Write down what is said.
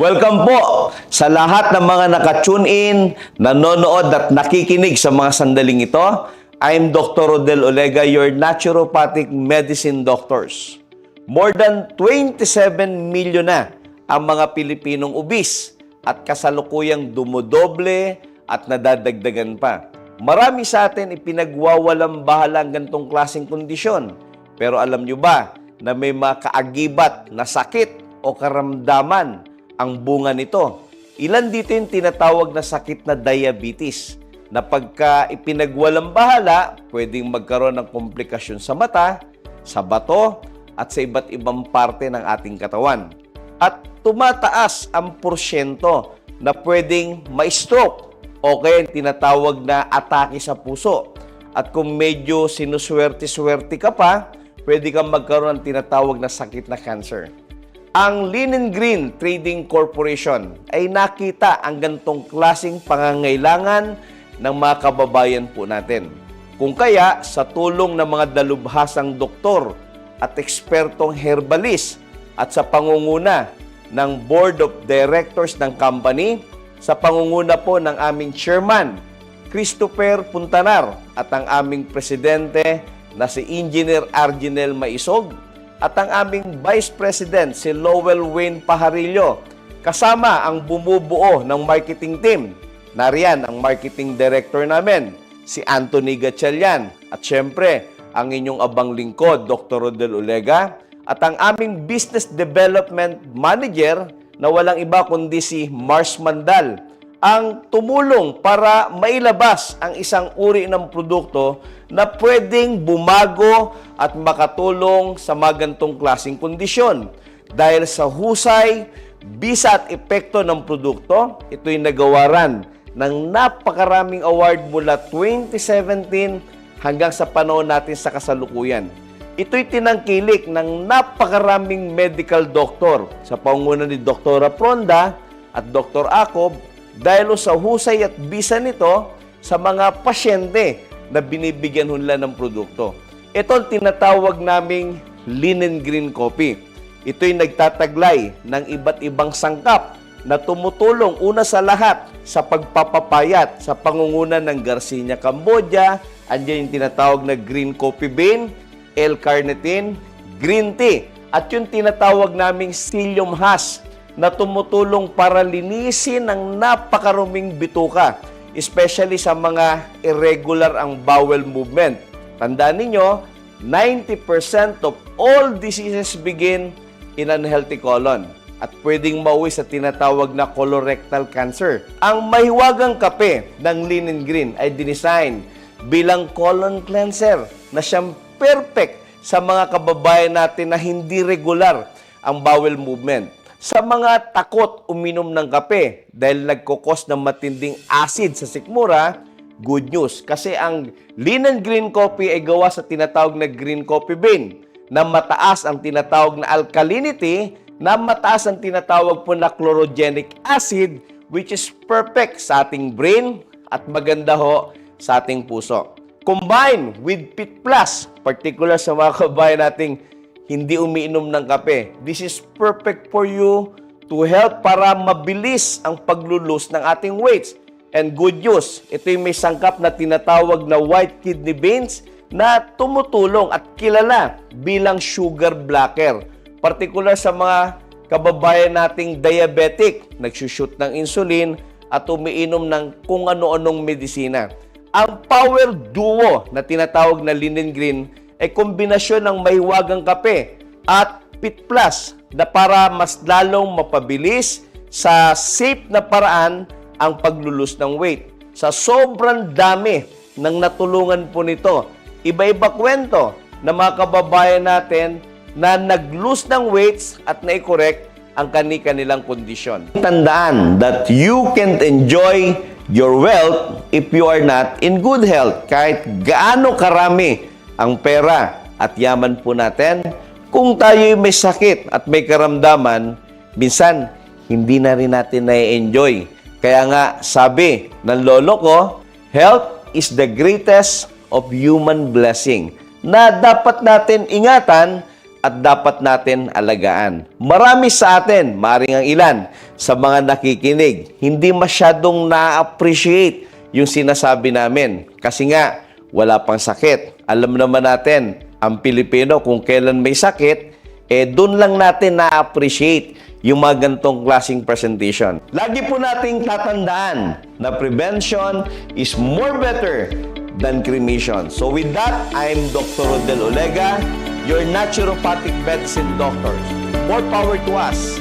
Welcome po sa lahat ng mga naka-tune in, nanonood at nakikinig sa mga sandaling ito. I'm Dr. Rodel Olega, your naturopathic medicine doctors. More than 27 million na ang mga Pilipinong obese at kasalukuyang dumodoble at nadadagdagan pa. Marami sa atin ipinagwawalang bahala ang ganitong klaseng kondisyon. Pero alam nyo ba na may mga kaagibat na sakit o karamdaman ang bunga nito? Ilan dito yung tinatawag na sakit na diabetes, na pagka ipinagwalang bahala, pwedeng magkaroon ng komplikasyon sa mata, sa bato, at sa iba't ibang parte ng ating katawan. At tumataas ang porsyento na pwedeng ma-stroke o kaya tinatawag na atake sa puso. At kung medyo sinuswerte-swerte ka pa, pwede kang magkaroon ng tinatawag na sakit na cancer. Ang Linen Green Trading Corporation ay nakita ang gantong klaseng pangangailangan ng mga kababayan po natin. Kung kaya, sa tulong ng mga dalubhasang doktor at ekspertong herbalist at sa pangunguna ng Board of Directors ng company, sa pangunguna po ng aming chairman, Christopher Puntanar, at ang aming presidente na si Engineer Arginel Maisog, at ang aming Vice President si Lowell Wayne Pajarillo, kasama ang bumubuo ng marketing team. Nariyan ang marketing director namin, si Anthony Gatchalian, at syempre, ang inyong abang lingkod, Dr. Rodel Olega, at ang aming Business Development Manager na walang iba kundi si Mars Mandal, ang tumulong para mailabas ang isang uri ng produkto na pwedeng bumago at makatulong sa mga ganitong klaseng kondisyon. Dahil sa husay, bisa at epekto ng produkto, ito'y nagawaran ng napakaraming award mula 2017 hanggang sa panahon natin sa kasalukuyan. Ito'y tinangkilik ng napakaraming medical doctor sa pangunguna ni Dr. Pronda at Dr. Acob dahil sa husay at bisa nito sa mga pasyente na binibigyan nila ng produkto. Ito ang tinatawag naming Linen Green Coffee. Ito'y nagtataglay ng iba't ibang sangkap na tumutulong una sa lahat sa pagpapapayat sa pangunguna ng Garcinia Cambodia. Andiyan yung tinatawag na green coffee bean, L-carnitine, green tea, at yung tinatawag naming psyllium husk na tumutulong para linisin ang napakaruming bituka, especially sa mga irregular ang bowel movement. Tandaan ninyo, 90% of all diseases begin in unhealthy colon at pwedeng mauwi sa tinatawag na colorectal cancer. Ang mahiwagang kape ng Linen Green ay dinesign bilang colon cleanser na siyang perfect sa mga kababayan natin na hindi regular ang bowel movement. Sa mga takot uminom ng kape dahil nagkukos ng matinding acid sa sikmura, good news. Kasi ang Linen Green Coffee ay gawa sa tinatawag na green coffee bean na mataas ang tinatawag na alkalinity, na mataas ang tinatawag po na chlorogenic acid, which is perfect sa ating brain at maganda ho sa ating puso. Combine with Pit Plus, particular sa mga kabayan nating hindi umiinom ng kape. This is perfect for you to help para mabilis ang paglulus ng ating weights. And good news, ito'y may sangkap na tinatawag na white kidney beans na tumutulong at kilala bilang sugar blocker. Particular sa mga kababayan nating diabetic, nagsushoot ng insulin at umiinom ng kung ano-anong medisina. Ang power duo na tinatawag na Linen Green ay kombinasyon ng mahiwagang kape at Pit Plus na para mas lalong mapabilis sa safe na paraan ang paglulus ng weight. Sa sobrang dami ng natulungan po nito, iba-iba kwento ng mga kababayan natin na nag-lose ng weights at na-correct ang kanilang kondisyon. Tandaan that you can't enjoy your wealth if you are not in good health. Kahit gaano karami ang pera at yaman po natin, kung tayo may sakit at may karamdaman, minsan hindi na rin natin na-enjoy. Kaya nga sabi ng lolo ko, health is the greatest of human blessing, na dapat natin ingatan at dapat natin alagaan. Marami sa atin, maring ang ilan, sa mga nakikinig, hindi masyadong na-appreciate yung sinasabi namin. Kasi nga, wala pang sakit. Alam naman natin, ang Pilipino, kung kailan may sakit, doon lang natin na-appreciate yung mga ganitong klaseng presentation. Lagi po nating tatandaan na prevention is more better than cremation. So with that, I'm Dr. Rodel Olega, your naturopathic medicine doctor. More power to us.